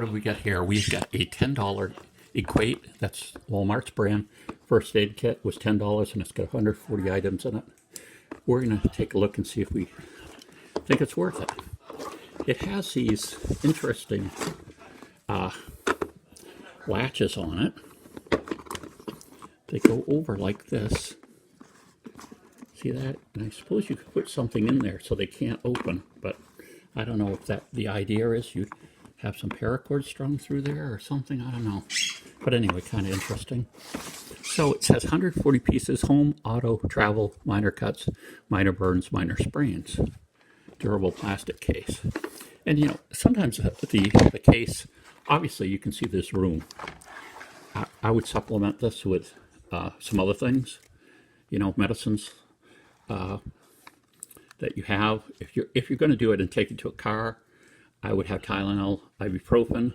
do we got here? We've got a $10 Equate. That's Walmart's brand. First aid kit was $10 and it's got 140 items in it. We're going to take a look and see if we think it's worth it. It has these interesting latches on it. They go over like this. See that? And I suppose you could put something in there so they can't open, but I don't know if that the idea is you'd have some paracord strung through there or something. I don't know. But anyway, kind of interesting. So it says 140 pieces, home, auto, travel, minor cuts, minor burns, minor sprains. Durable plastic case. And you know, sometimes the case, obviously you can see this room. I would supplement this with some other things, you know, medicines that you have. If you're going to do it and take it to a car, I would have Tylenol, ibuprofen,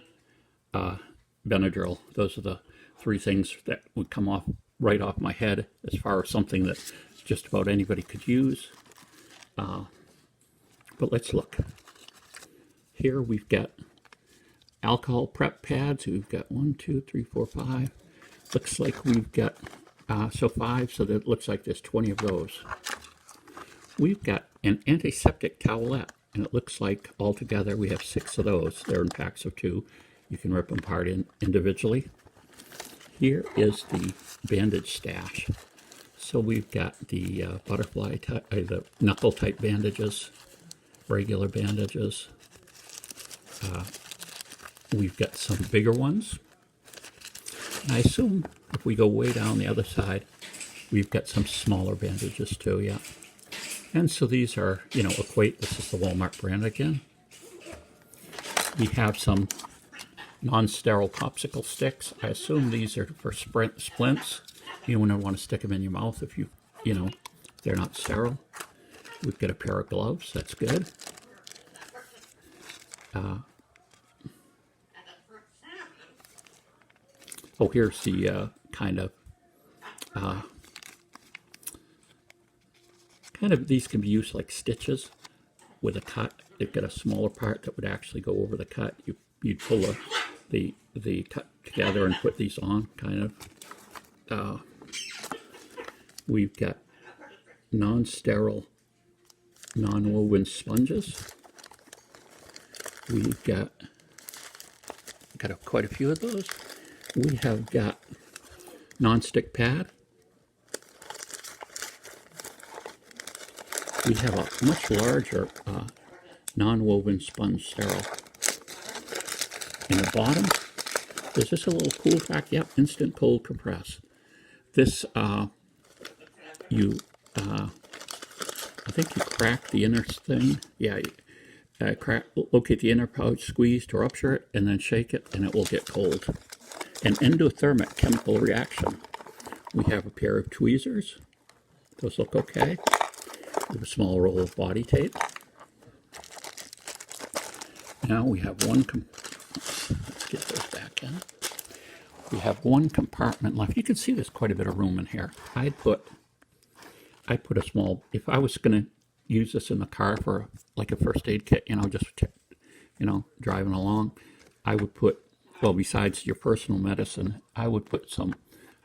Benadryl. Those are the three things that would come off right off my head as far as something that just about anybody could use. But let's look. Here we've got alcohol prep pads. We've got 1, 2, 3, 4, 5. Looks like we've got 5, so that it looks like there's 20 of those. We've got an antiseptic towelette, and it looks like altogether we have 6 of those. They're in packs of 2. You can rip them apart individually. Here is the bandage stash. So we've got the butterfly type, the knuckle type bandages, regular bandages. We've got some bigger ones. And I assume if we go way down the other side, we've got some smaller bandages too, yeah. And so these are, you know, Equate. This is the Walmart brand again. We have some non-sterile popsicle sticks. I assume these are for splints. You wouldn't want to stick them in your mouth if you know, they're not sterile. We've got a pair of gloves. That's good. Oh, here's the kind of these can be used like stitches with a cut. They've got a smaller part that would actually go over the cut. You'd pull the cut together and put these on, kind of. We've got non-sterile, non-woven sponges. We've got quite a few of those. We have got non-stick pad. We have a much larger non-woven sponge sterile. In the bottom, there's just a little cool fact. Yep, instant cold compress. This, I think you crack the inner thing. Yeah, locate the inner pouch, squeeze to rupture it, and then shake it, and it will get cold. An endothermic chemical reaction. We have a pair of tweezers. Those look okay. We have a small roll of body tape. Now we have one, let's get those back in. We have one compartment left. You can see there's quite a bit of room in here. I'd put a small, if I was going to use this in the car for like a first aid kit, you know, just, you know, driving along, I would put, well, besides your personal medicine, I would put some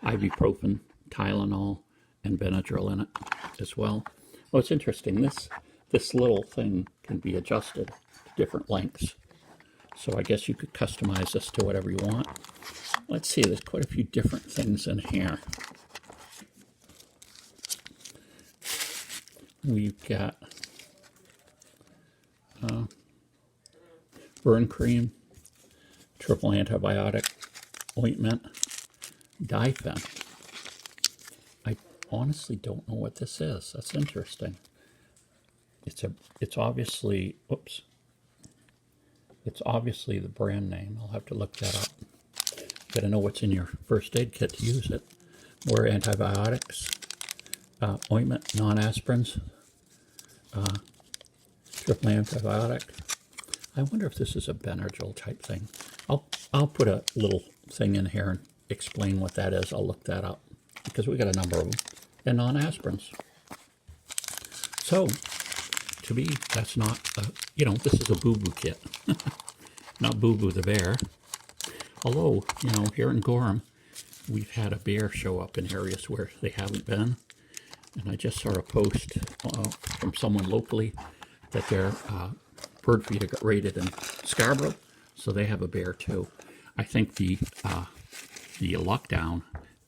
ibuprofen, Tylenol, and Benadryl in it as well. Oh, it's interesting. This little thing can be adjusted to different lengths. So I guess you could customize this to whatever you want. Let's see, there's quite a few different things in here. We've got burn cream, triple antibiotic ointment, Difen. I honestly don't know what this is. That's interesting. It's obviously, oops. It's obviously the brand name. I'll have to look that up. Got to know what's in your first aid kit to use it. More antibiotics, ointment, non-aspirins, triple antibiotic. I wonder if this is a Benadryl type thing. I'll put a little thing in here and explain what that is. I'll look that up because we got a number of them. And non-aspirins. So, to me, that's not, you know, this is a boo-boo kit. not Boo Boo the bear. Although, you know, here in Gorham, we've had a bear show up in areas where they haven't been. And I just saw a post from someone locally that their bird feeder got raided in Scarborough, so they have a bear too. I think the lockdown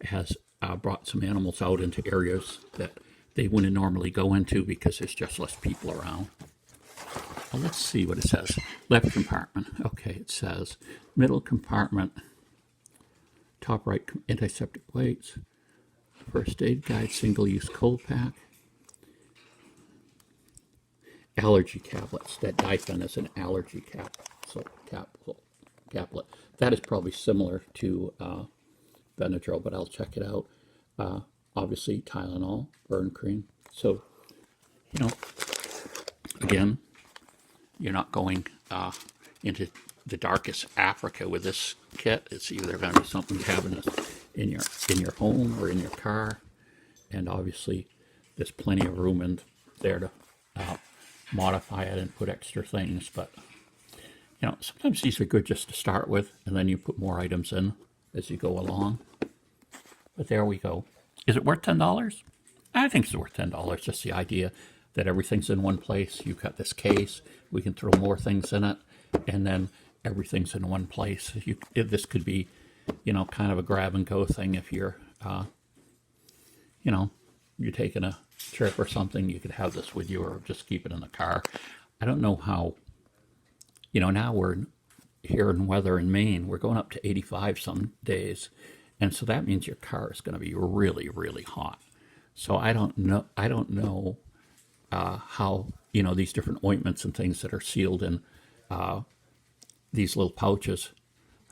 has brought some animals out into areas that they wouldn't normally go into because there's just less people around. Well, let's see what it says. Left compartment. Okay, it says middle compartment, top right antiseptic plates, first aid guide, single-use cold pack, allergy tablets. That Difen is an allergy caplet. That is probably similar to Benadryl, but I'll check it out. Obviously, Tylenol, burn cream. So, you know, again, you're not going into the darkest Africa with this kit. It's either going to be something you have in your home or in your car, and obviously, there's plenty of room in there to modify it and put extra things. But you know, sometimes these are good just to start with, and then you put more items in as you go along. But there we go. Is it worth $10? I think it's worth $10. Just the idea that everything's in one place. You've got this case. We can throw more things in it, and then everything's in one place. This could be, you know, kind of a grab and go thing. If you're, you know, you're taking a trip or something, you could have this with you, or just keep it in the car. I don't know how. You know, now we're here in weather in Maine. We're going up to 85 some days. And so that means your car is going to be really, really hot. So I don't know how, you know, these different ointments and things that are sealed in these little pouches,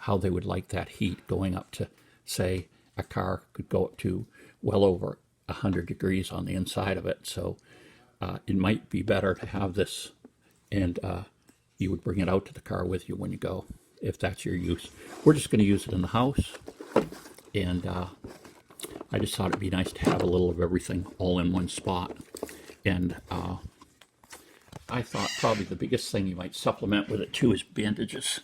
how they would like that heat going up to, say, a car could go up to well over 100 degrees on the inside of it. So it might be better to have this, and you would bring it out to the car with you when you go, if that's your use. We're just going to use it in the house. And I just thought it'd be nice to have a little of everything all in one spot. And I thought probably the biggest thing you might supplement with it too is bandages.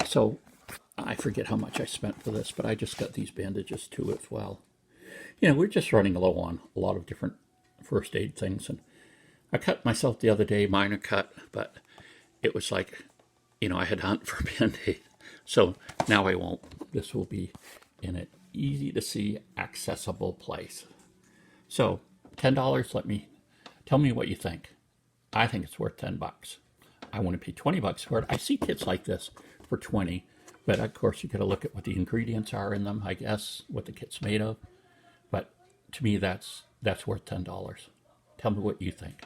So I forget how much I spent for this, but I just got these bandages too as well. You know, we're just running low on a lot of different first aid things. And I cut myself the other day, minor cut, but it was like, you know, I had to hunt for a Band-Aid. So now I won't. This will be in an easy to see, accessible place. So $10, tell me what you think. I think it's worth $10. I want to pay $20 for it. I see kits like this for $20, but of course you got to look at what the ingredients are in them, I guess, what the kit's made of. But to me, that's worth $10. Tell me what you think.